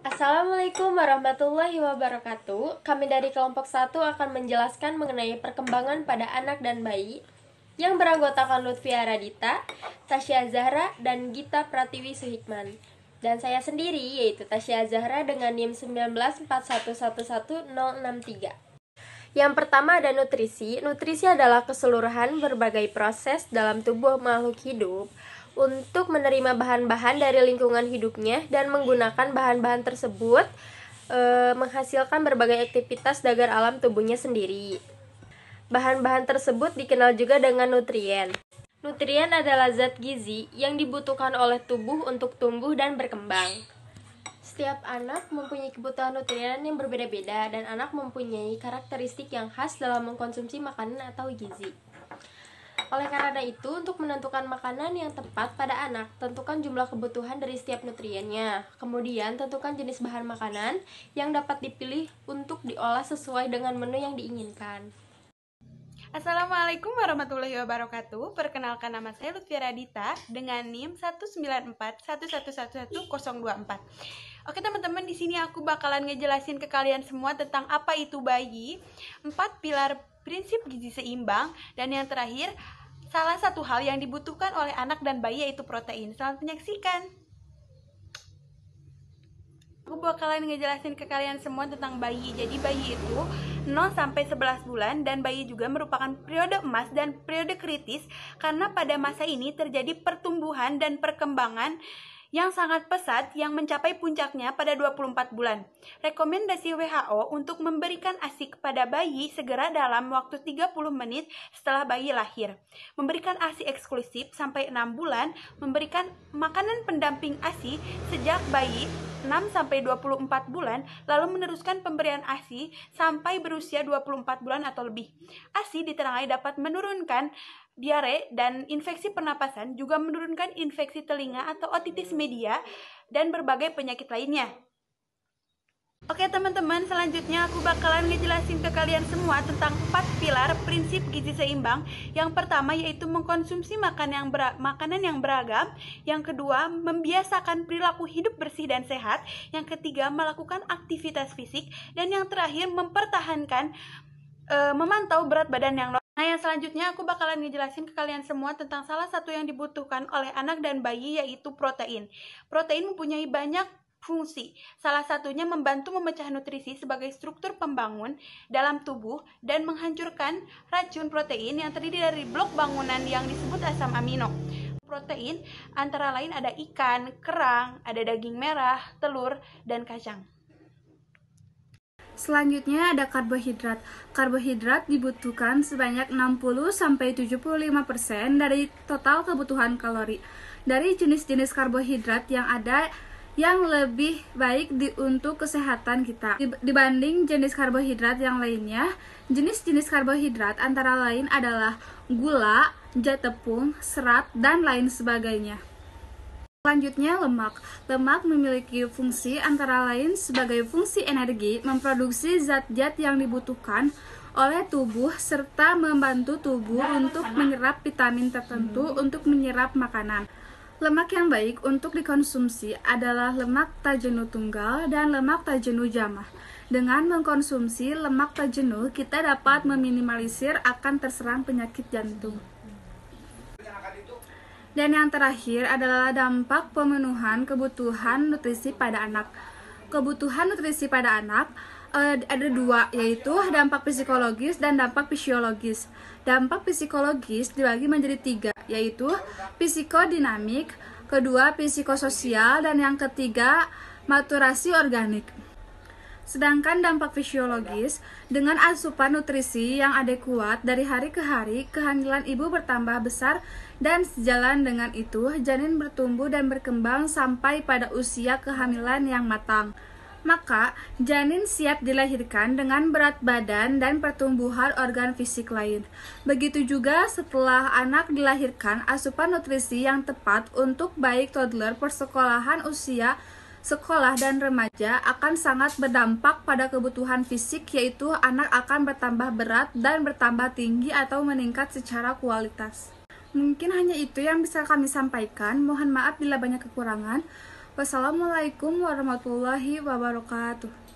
Assalamualaikum warahmatullahi wabarakatuh. Kami dari kelompok 1 akan menjelaskan mengenai perkembangan pada anak dan bayi yang beranggotakan Lutfia Radita, Tasya Zahra, dan Gita Pratiwi Suhikman. Dan saya sendiri yaitu Tasya Zahra dengan NIM 194111063. Yang pertama ada nutrisi. Nutrisi adalah keseluruhan berbagai proses dalam tubuh makhluk hidup untuk menerima bahan-bahan dari lingkungan hidupnya dan menggunakan bahan-bahan tersebut menghasilkan berbagai aktivitas dagar alam tubuhnya sendiri. Bahan-bahan tersebut dikenal juga dengan nutrien. Nutrien adalah zat gizi yang dibutuhkan oleh tubuh untuk tumbuh dan berkembang. Setiap anak mempunyai kebutuhan nutrien yang berbeda-beda dan anak mempunyai karakteristik yang khas dalam mengkonsumsi makanan atau gizi. Oleh karena itu, untuk menentukan makanan yang tepat pada anak, tentukan jumlah kebutuhan dari setiap nutriennya. Kemudian, tentukan jenis bahan makanan yang dapat dipilih untuk diolah sesuai dengan menu yang diinginkan. Assalamualaikum warahmatullahi wabarakatuh. Perkenalkan, nama saya Lutfia Radita dengan NIM 19411111024. Oke teman-teman, di sini aku bakalan ngejelasin ke kalian semua tentang apa itu bayi, 4 pilar prinsip gizi seimbang, dan yang terakhir, salah satu hal yang dibutuhkan oleh anak dan bayi yaitu protein. Selamat menyaksikan. Aku bakalan ngejelasin ke kalian semua tentang bayi. Jadi bayi itu 0 sampai 11 bulan dan bayi juga merupakan periode emas dan periode kritis karena pada masa ini terjadi pertumbuhan dan perkembangan yang sangat pesat yang mencapai puncaknya pada 24 bulan. Rekomendasi WHO untuk memberikan ASI kepada bayi segera dalam waktu 30 menit setelah bayi lahir. Memberikan ASI eksklusif sampai 6 bulan, memberikan makanan pendamping ASI sejak bayi 6 sampai 24 bulan, lalu meneruskan pemberian ASI sampai berusia 24 bulan atau lebih. ASI ditengarai dapat menurunkan diare dan infeksi pernapasan, juga menurunkan infeksi telinga atau otitis media dan berbagai penyakit lainnya. Oke teman-teman, selanjutnya aku bakalan ngejelasin ke kalian semua tentang 4 pilar prinsip gizi seimbang. Yang pertama yaitu mengkonsumsi makanan yang beragam. Yang kedua, membiasakan perilaku hidup bersih dan sehat. Yang ketiga, melakukan aktivitas fisik. Dan yang terakhir, mempertahankan memantau berat badan yang normal. Nah, yang selanjutnya aku bakalan ngejelasin ke kalian semua tentang salah satu yang dibutuhkan oleh anak dan bayi yaitu protein. Protein mempunyai banyak fungsi. Salah satunya membantu memecah nutrisi sebagai struktur pembangun dalam tubuh dan menghancurkan racun protein yang terdiri dari blok bangunan yang disebut asam amino. Protein antara lain ada ikan, kerang, ada daging merah, telur, dan kacang. Selanjutnya ada karbohidrat. Karbohidrat dibutuhkan sebanyak 60-75% dari total kebutuhan kalori. Dari jenis-jenis karbohidrat yang ada yang lebih baik untuk kesehatan kita dibanding jenis karbohidrat yang lainnya. Jenis-jenis karbohidrat antara lain adalah gula, zat tepung, serat, dan lain sebagainya. Selanjutnya lemak. Lemak memiliki fungsi antara lain sebagai fungsi energi, memproduksi zat-zat yang dibutuhkan oleh tubuh, serta membantu tubuh untuk menyerap vitamin tertentu untuk menyerap makanan. Lemak yang baik untuk dikonsumsi adalah lemak tak jenuh tunggal dan lemak tak jenuh jamah. Dengan mengkonsumsi lemak tak jenuh, kita dapat meminimalisir akan terserang penyakit jantung. Dan yang terakhir adalah dampak pemenuhan kebutuhan nutrisi pada anak. Kebutuhan nutrisi pada anak ada dua, yaitu dampak psikologis dan dampak fisiologis. Dampak psikologis dibagi menjadi 3, yaitu psikodinamik, kedua psikososial, dan yang ketiga maturasi organik. Sedangkan dampak fisiologis, dengan asupan nutrisi yang adekuat dari hari ke hari, kehamilan ibu bertambah besar dan sejalan dengan itu, janin bertumbuh dan berkembang sampai pada usia kehamilan yang matang. Maka, janin siap dilahirkan dengan berat badan dan pertumbuhan organ fisik lain. Begitu juga setelah anak dilahirkan, asupan nutrisi yang tepat untuk baik toddler, persekolahan usia sekolah dan remaja akan sangat berdampak pada kebutuhan fisik, yaitu anak akan bertambah berat dan bertambah tinggi atau meningkat secara kualitas. Mungkin hanya itu yang bisa kami sampaikan. Mohon maaf bila banyak kekurangan. Wassalamualaikum warahmatullahi wabarakatuh.